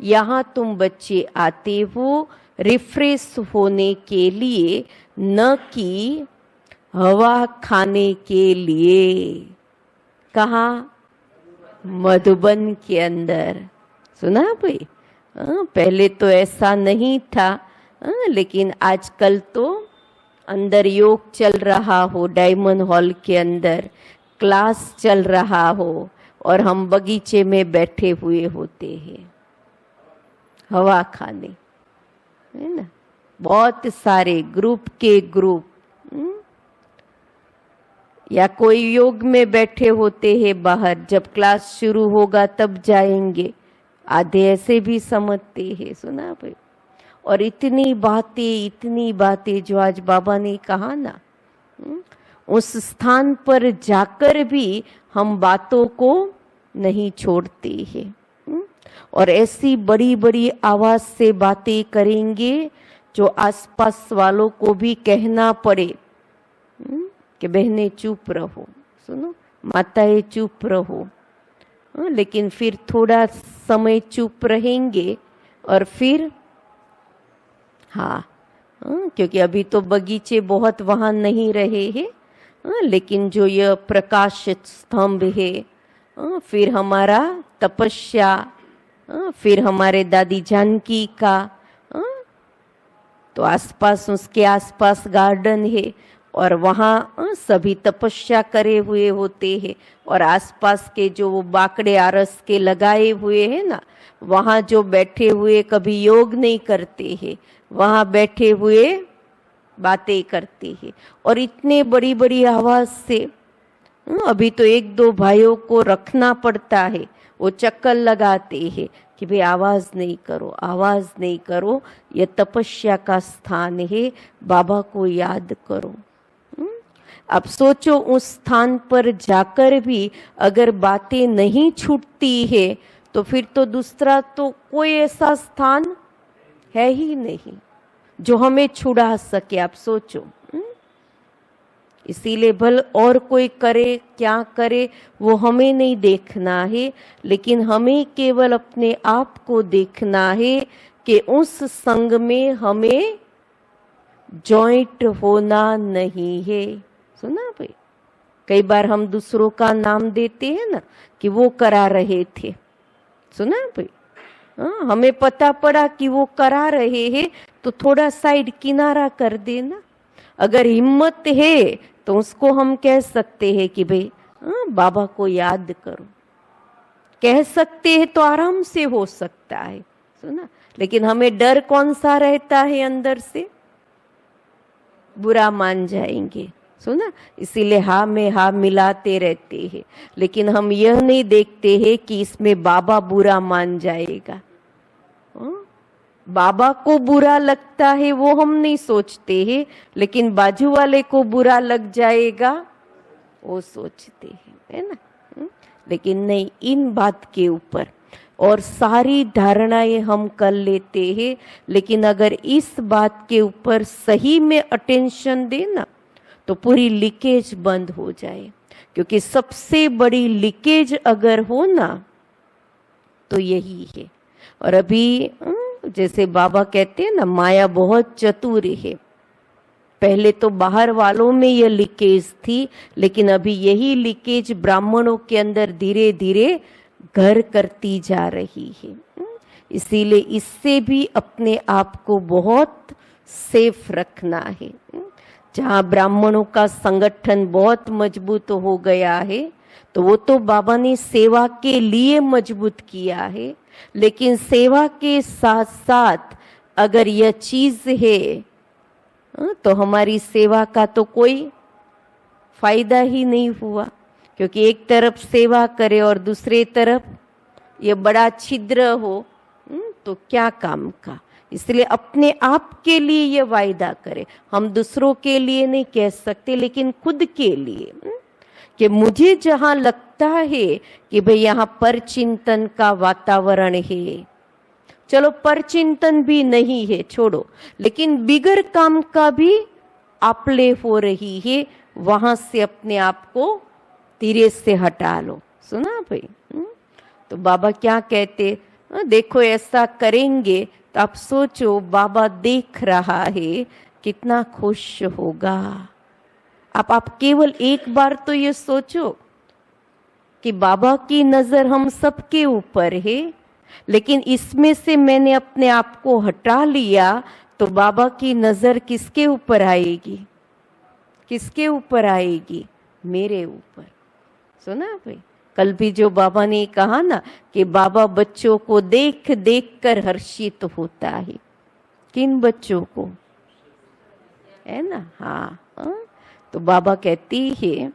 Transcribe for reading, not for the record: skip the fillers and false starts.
यहाँ तुम बच्चे आते हो रिफ्रेश होने के लिए, न कि हवा खाने के लिए। कहा? मधुबन के अंदर। सुना भाई? पहले तो ऐसा नहीं था, लेकिन आजकल तो अंदर योग चल रहा हो, डायमंड हॉल के अंदर क्लास चल रहा हो और हम बगीचे में बैठे हुए होते हैं हवा खाने, है ना। बहुत सारे ग्रुप के ग्रुप, या कोई योग में बैठे होते हैं बाहर, जब क्लास शुरू होगा तब जाएंगे, आधे ऐसे भी समझते हैं। सुना भाई? और इतनी बातें जो आज बाबा ने कहा ना, उस स्थान पर जाकर भी हम बातों को नहीं छोड़ते हैं, और ऐसी बड़ी बड़ी आवाज से बातें करेंगे जो आसपास वालों को भी कहना पड़े कि बहनें चुप रहो, सुनो, माताएं चुप रहो। लेकिन फिर थोड़ा समय चुप रहेंगे और फिर क्योंकि अभी तो बगीचे बहुत वहां नहीं रहे हैं, लेकिन जो यह प्रकाशित स्तंभ है, फिर हमारा तपस्या, फिर हमारे दादी जानकी का, तो आसपास, उसके आसपास गार्डन है और वहाँ सभी तपस्या करे हुए होते हैं, और आसपास के जो वो बाकड़े आरस के लगाए हुए हैं ना, वहाँ जो बैठे हुए कभी योग नहीं करते हैं, वहाँ बैठे हुए बातें करते हैं, और इतने बड़ी बड़ी आवाज से। अभी तो एक दो भाइयों को रखना पड़ता है, वो चक्कर लगाते हैं कि भाई आवाज नहीं करो, आवाज नहीं करो, ये तपस्या का स्थान है, बाबा को याद करो। अब सोचो, उस स्थान पर जाकर भी अगर बातें नहीं छूटती है, तो फिर तो दूसरा तो कोई ऐसा स्थान है ही नहीं जो हमें छुड़ा सके। आप सोचो, इसीलिए भल और कोई करे क्या करे, वो हमें नहीं देखना है, लेकिन हमें केवल अपने आप को देखना है कि उस संग में हमें जॉइंट होना नहीं है। सुना भाई? कई बार हम दूसरों का नाम देते हैं ना कि वो करा रहे थे। सुना भाई? हमें पता पड़ा कि वो करा रहे हैं, तो थोड़ा साइड किनारा कर देना। अगर हिम्मत है तो उसको हम कह सकते हैं कि भाई बाबा को याद करो, कह सकते हैं तो आराम से हो सकता है। सुना? लेकिन हमें डर कौन सा रहता है अंदर से? बुरा मान जाएंगे। सुना? इसीलिए हाँ में हाँ मिलाते रहते हैं, लेकिन हम यह नहीं देखते हैं कि इसमें बाबा बुरा मान जाएगा। बाबा को बुरा लगता है वो हम नहीं सोचते हैं, लेकिन बाजू वाले को बुरा लग जाएगा वो सोचते हैं, है ना। लेकिन नहीं, इन बात के ऊपर और सारी धारणाएं हम कर लेते हैं, लेकिन अगर इस बात के ऊपर सही में अटेंशन देना तो पूरी लीकेज बंद हो जाए। क्योंकि सबसे बड़ी लीकेज अगर हो ना तो यही है। और अभी जैसे बाबा कहते हैं ना, माया बहुत चतुर है। पहले तो बाहर वालों में यह लीकेज थी, लेकिन अभी यही लीकेज ब्राह्मणों के अंदर धीरे धीरे घर करती जा रही है। इसीलिए इससे भी अपने आप को बहुत सेफ रखना है। जहाँ ब्राह्मणों का संगठन बहुत मजबूत हो गया है, तो वो तो बाबा ने सेवा के लिए मजबूत किया है, लेकिन सेवा के साथ साथ अगर यह चीज है तो हमारी सेवा का तो कोई फायदा ही नहीं हुआ। क्योंकि एक तरफ सेवा करे और दूसरे तरफ ये बड़ा छिद्र हो, तो क्या काम का। इसलिए अपने आप के लिए ये वायदा करे। हम दूसरों के लिए नहीं कह सकते, लेकिन खुद के लिए कि मुझे जहां लगता है कि भाई यहाँ पर चिंतन का वातावरण है, चलो पर चिंतन भी नहीं है छोड़ो, लेकिन बिगर काम का भी आपले हो रही है, वहां से अपने आप को धीरे से हटा लो। सुना भाई? तो बाबा क्या कहते, देखो ऐसा करेंगे तो आप सोचो बाबा देख रहा है कितना खुश होगा। आप केवल एक बार तो ये सोचो कि बाबा की नजर हम सबके ऊपर है, लेकिन इसमें से मैंने अपने आप को हटा लिया तो बाबा की नजर किसके ऊपर आएगी? किसके ऊपर आएगी? मेरे ऊपर। सुना भाई? कल भी जो बाबा ने कहा ना कि बाबा बच्चों को देख देख कर हर्षित होता है। किन बच्चों को? है ना? हाँ, तो बाबा कहती है